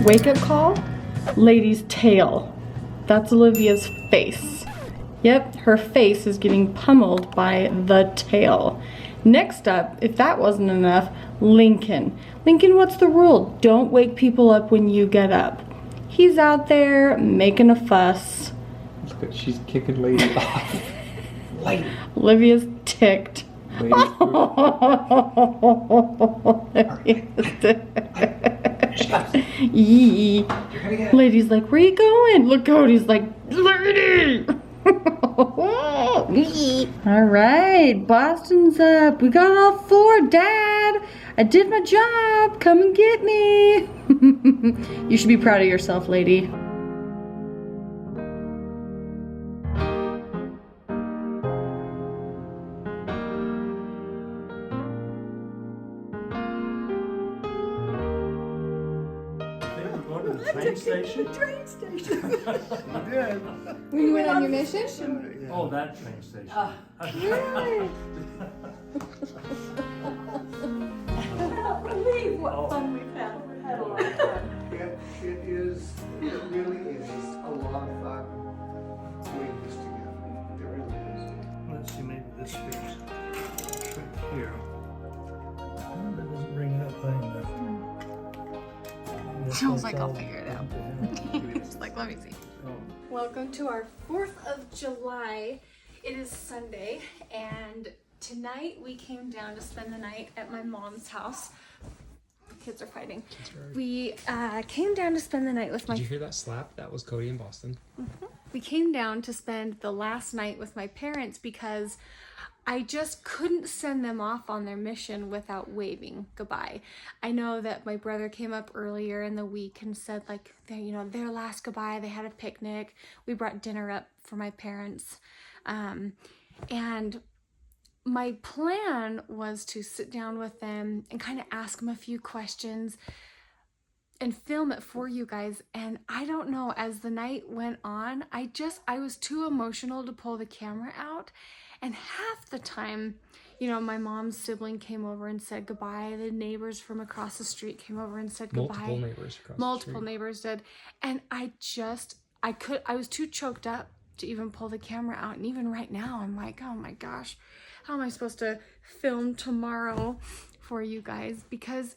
wake-up call, lady's tail. That's Olivia's face. Yep, her face is getting pummeled by the tail. Next up, if that wasn't enough, Lincoln. Lincoln, what's the rule? Don't wake people up when you get up. He's out there making a fuss. She's kicking Lady off. Lady. Olivia's ticked. Lady's Yee. Lady's like, where you going? Look, Cody's like, lady. All right, Boston's up. We got all 4, Dad. I did my job. Come and get me. You should be proud of yourself, lady. Train station? The train station. You did. When you went on your mission? Oh, that train station. Right. Believe what fun we've had. We've had a lot of fun. It really is a lot of fun doing this together. It really is. Let's see, maybe this fits right here. Oh, that doesn't bring it up high enough. I was like, I'll figure it out. Just like, let me see. Welcome to our 4th of July. It is Sunday, and tonight we came down to spend the night at my mom's house. Kids are fighting. We came down to spend the night with my... Did you hear that slap? That was Cody in Boston. We came down to spend the last night with my parents because I just couldn't send them off on their mission without waving goodbye. I know that my brother came up earlier in the week and said, like, their last goodbye. They had a picnic. We brought dinner up for my parents. And my plan was to sit down with them and kind of ask them a few questions and film it for you guys. And I don't know, as the night went on, I was too emotional to pull the camera out. And half the time, my mom's sibling came over and said goodbye. The neighbors from across the street came over and said goodbye. Multiple neighbors across Multiple the street. neighbors did. And I was too choked up to even pull the camera out. And even right now, I'm like, oh my gosh, how am I supposed to film tomorrow for you guys? Because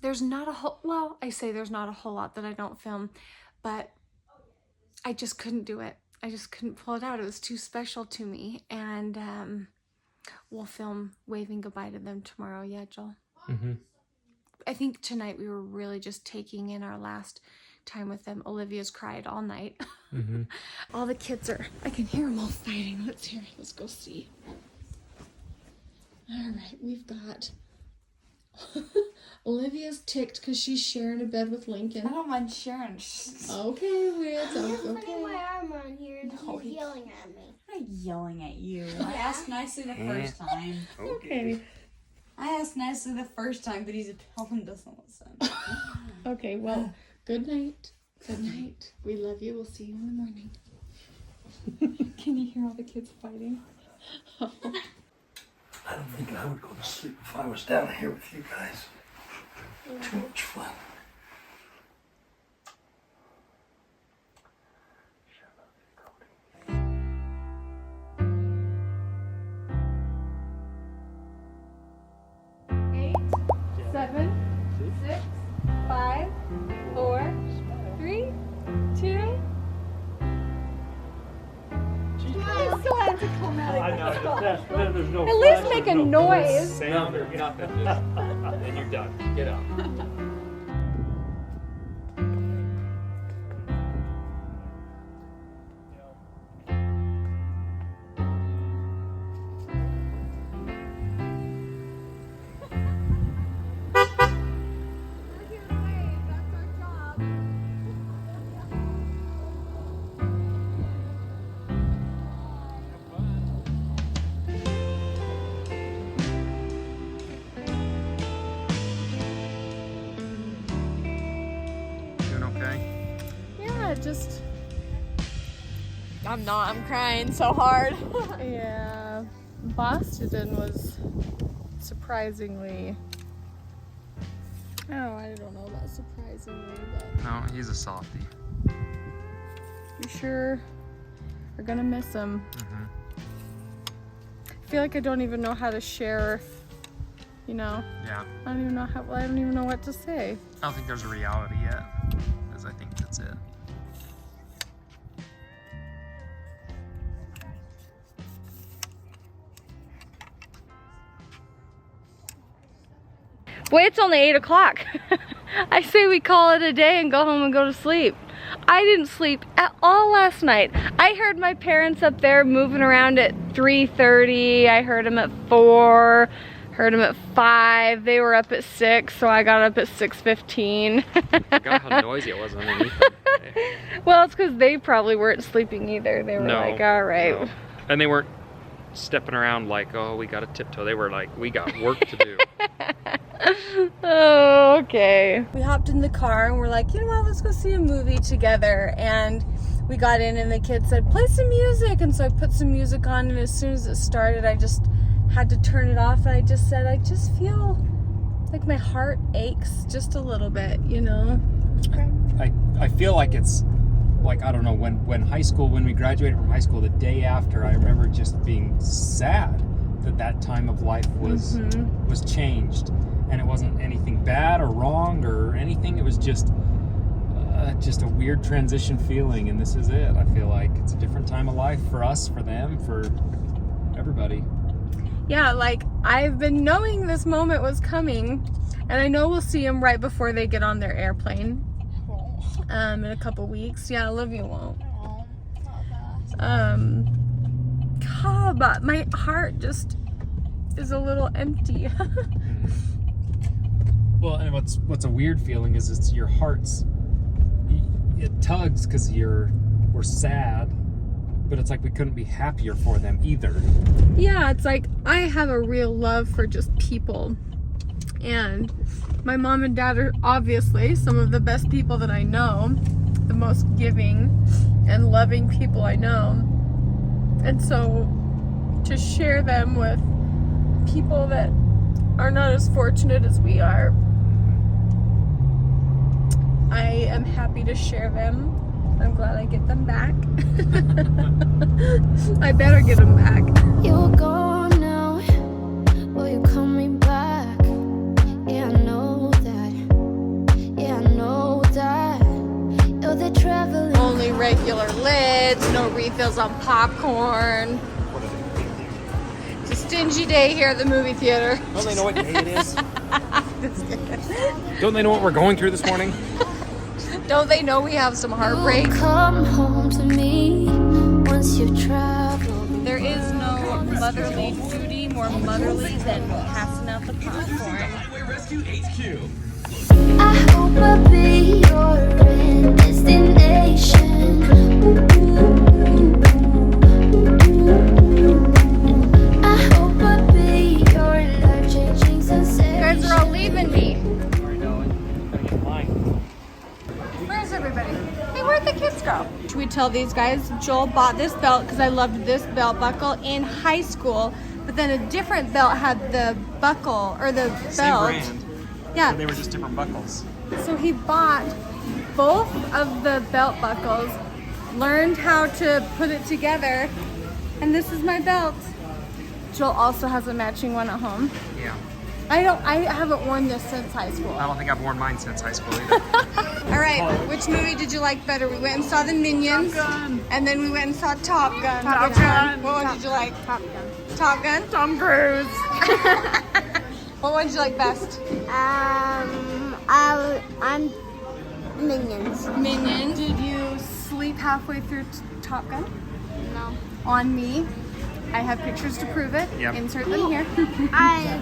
there's not a whole lot that I don't film, but I just couldn't do it. I just couldn't pull it out. It was too special to me. And we'll film waving goodbye to them tomorrow. Yeah, Joel? Mm-hmm. I think tonight we were really just taking in our last time with them. Olivia's cried all night. Mm-hmm. All the kids I can hear them all fighting. Let's go see. All right, we've got... Olivia's ticked because she's sharing a bed with Lincoln. I don't mind sharing. Okay, it's He's okay. putting my arm on here and he's yelling at me. I'm not yelling at you. I asked nicely the first time. Okay. I asked nicely the first time, but he's a pill and doesn't listen. Okay, well, good night. Good night. We love you. We'll see you in the morning. Can you hear all the kids fighting? I don't think I would go to sleep if I was down here with you guys. Too much fun. Eight, 7, 6, 5, 4, 3, 2. I still had to come out I know, there's no At least flash, make there's a no noise. Say nothing, and you're done. Get up. I'm crying so hard. Yeah, Boston was surprisingly, Oh, I don't know about surprisingly, but No, he's a softie. you sure are gonna miss him. Mm-hmm. I feel like I don't even know how to share, you know. Yeah. I don't even know how. I don't even know what to say. I don't think there's a reality yet, because I think that's it. Well, it's only 8 o'clock. I say we call it a day and go home and go to sleep. I didn't sleep at all last night. I heard my parents up there moving around at 3:30. I heard them at 4. Heard them at 5. They were up at 6, so I got up at 6:15. Forgot how noisy it was underneath. Well, it's because they probably weren't sleeping either. They were like, all right. No. And they weren't stepping around like, oh, we got to tiptoe. They were like, we got work to do. Oh, okay. We hopped in the car and we're like, you know what, let's go see a movie together. And we got in and the kid said, play some music. And so I put some music on, and as soon as it started, I just had to turn it off. And I just said, I just feel like my heart aches just a little bit, you know? I feel like it's like, I don't know, when we graduated from high school, the day after, I remember just being sad that time of life was changed, and it wasn't anything bad or wrong or anything. It was just a weird transition feeling, and this is it. I feel like it's a different time of life for us, for them, for everybody. Yeah, like I've been knowing this moment was coming, and I know we'll see them right before they get on their airplane in a couple weeks. Yeah, Olivia won't. God, but my heart just is a little empty. Well, and what's a weird feeling is it's your heart's, it tugs because we're sad, but it's like we couldn't be happier for them either. Yeah, it's like I have a real love for just people, and my mom and dad are obviously some of the best people that I know, the most giving and loving people I know. And so to share them with people that are not as fortunate as we are, I am happy to share them. I'm glad I get them back. I better get them back. You're gone now, will you call me back? Yeah, I know that. Yeah, I know that. You're the traveling. Only regular lids, no refills on popcorn. It's a stingy day here at the movie theater. Don't they know what day it is? Just kidding. Don't they know what we're going through this morning? Don't they know we have some heartbreak? You'll come home to me once you've traveled. There is no motherly duty more motherly than passing out the popcorn. I hope I'll be your destination. I hope I'll be your life-changing sensation. You guys are all leaving me. Where's everybody? Hey, where'd the kids go? Should we tell these guys? Joel bought this belt because I loved this belt buckle in high school, but then a different belt had the buckle, or the belt. Same brand. Yeah. They were just different buckles. So he bought both of the belt buckles, learned how to put it together, and this is my belt. Joel also has a matching one at home. Yeah. I haven't worn this since high school. I don't think I've worn mine since high school either. All right, which movie did you like better? We went and saw the Minions, and then we went and saw Top Gun. Top Gun. What one did you like? Top Gun. Top Gun? Tom Cruise. What one did you like best? I'm Minions. Minion. Did you sleep halfway through Top Gun? No. On me. I have pictures to prove it. Yep. Insert them here. I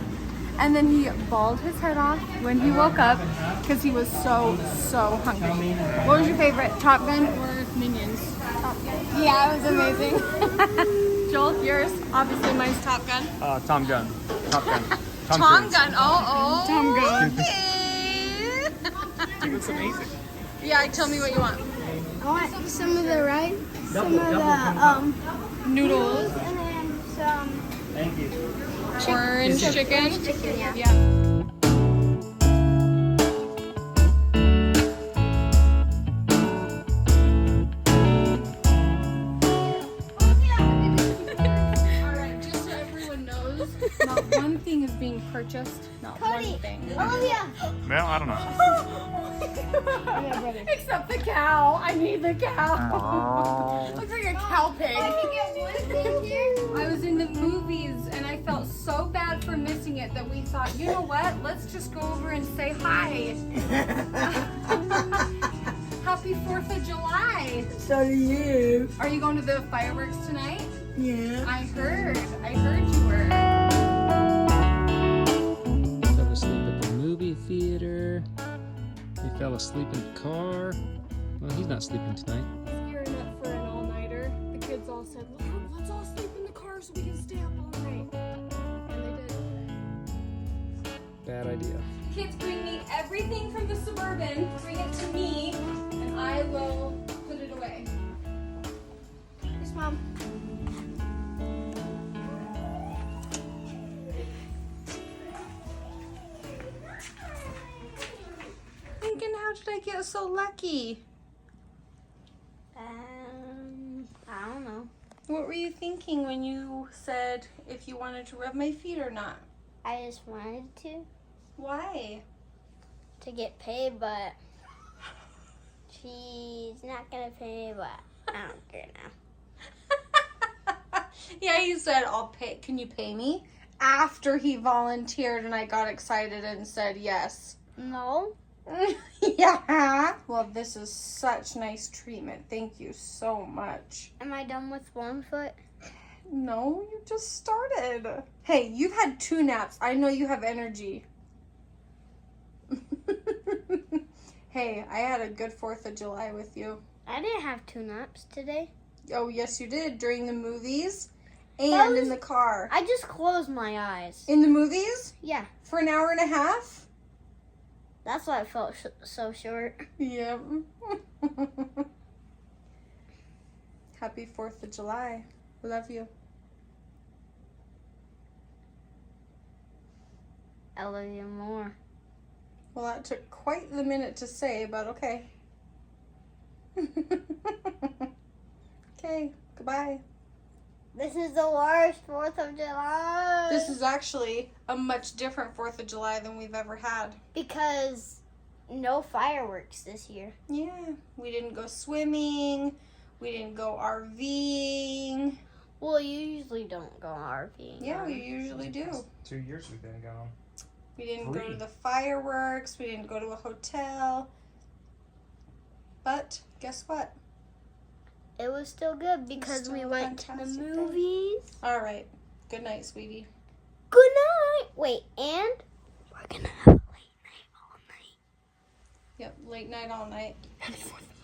And then he bawled his head off when he woke up because he was so hungry. What was your favorite, Top Gun or Minions? Top Gun. Yeah, it was amazing. Joel, yours? Obviously mine's Top Gun. Tom Gunn. Top Gun. Tom Gun. Oh. Tom Gun. Okay. It looks amazing. Yeah, tell me what you want. I want some of the rice, some of the Noodles. and then some Thank you. Orange chicken. chicken. Yeah. Yeah. Not one thing is being purchased. Not one thing. Olivia. Well, I don't know. Except the cow. I need the cow. Looks like a cow pig. I was in the movies and I felt so bad for missing it that we thought, you know what? Let's just go over and say hi. Happy 4th of July. So do you. Are you going to the fireworks tonight? Yeah. I heard you were. Fell asleep at the movie theater. He fell asleep in the car. Well, he's not sleeping tonight. Gearing up for an all-nighter. The kids all said, let's all sleep in the car so we can stay up all night. And they did. Bad idea. Kids, bring me everything from the Suburban. Bring it to me, and I will put it away. Yes, Mom. Thinking, how did I get so lucky? I don't know. What were you thinking when you said if you wanted to rub my feet or not? I just wanted to Why? get paid, but she's not gonna pay me, but I don't care now. Yeah, he said, I'll pay. Can you pay me? After he volunteered and I got excited and said yes. No. Yeah. Well, this is such nice treatment. Thank you so much. Am I done with one foot? No, you just started. Hey, you've had 2 naps. I know you have energy. Hey, I had a good 4th of July with you. I didn't have 2 naps today. Oh, yes, you did. During the movies and in the car. I just closed my eyes. In the movies? Yeah, For an hour and a half? that's why it felt so short. Yep. Happy 4th of July. Love you. I love you more. Well, that took quite the minute to say, but okay. Okay, goodbye. This is the worst 4th of July. This is actually a much different 4th of July than we've ever had. because no fireworks this year. Yeah, we didn't go swimming. We didn't go RVing. Well, you usually don't go RVing. Yeah, we usually do. 2 years we've been gone. We didn't go to 3. the fireworks. We didn't go to a hotel. But guess what? It was still good because still we a went to the fantastic day. movies. All right. Good night, sweetie. Good night. Wait, and we're gonna have a late night all night. Yep, late night all night. Happy 4th of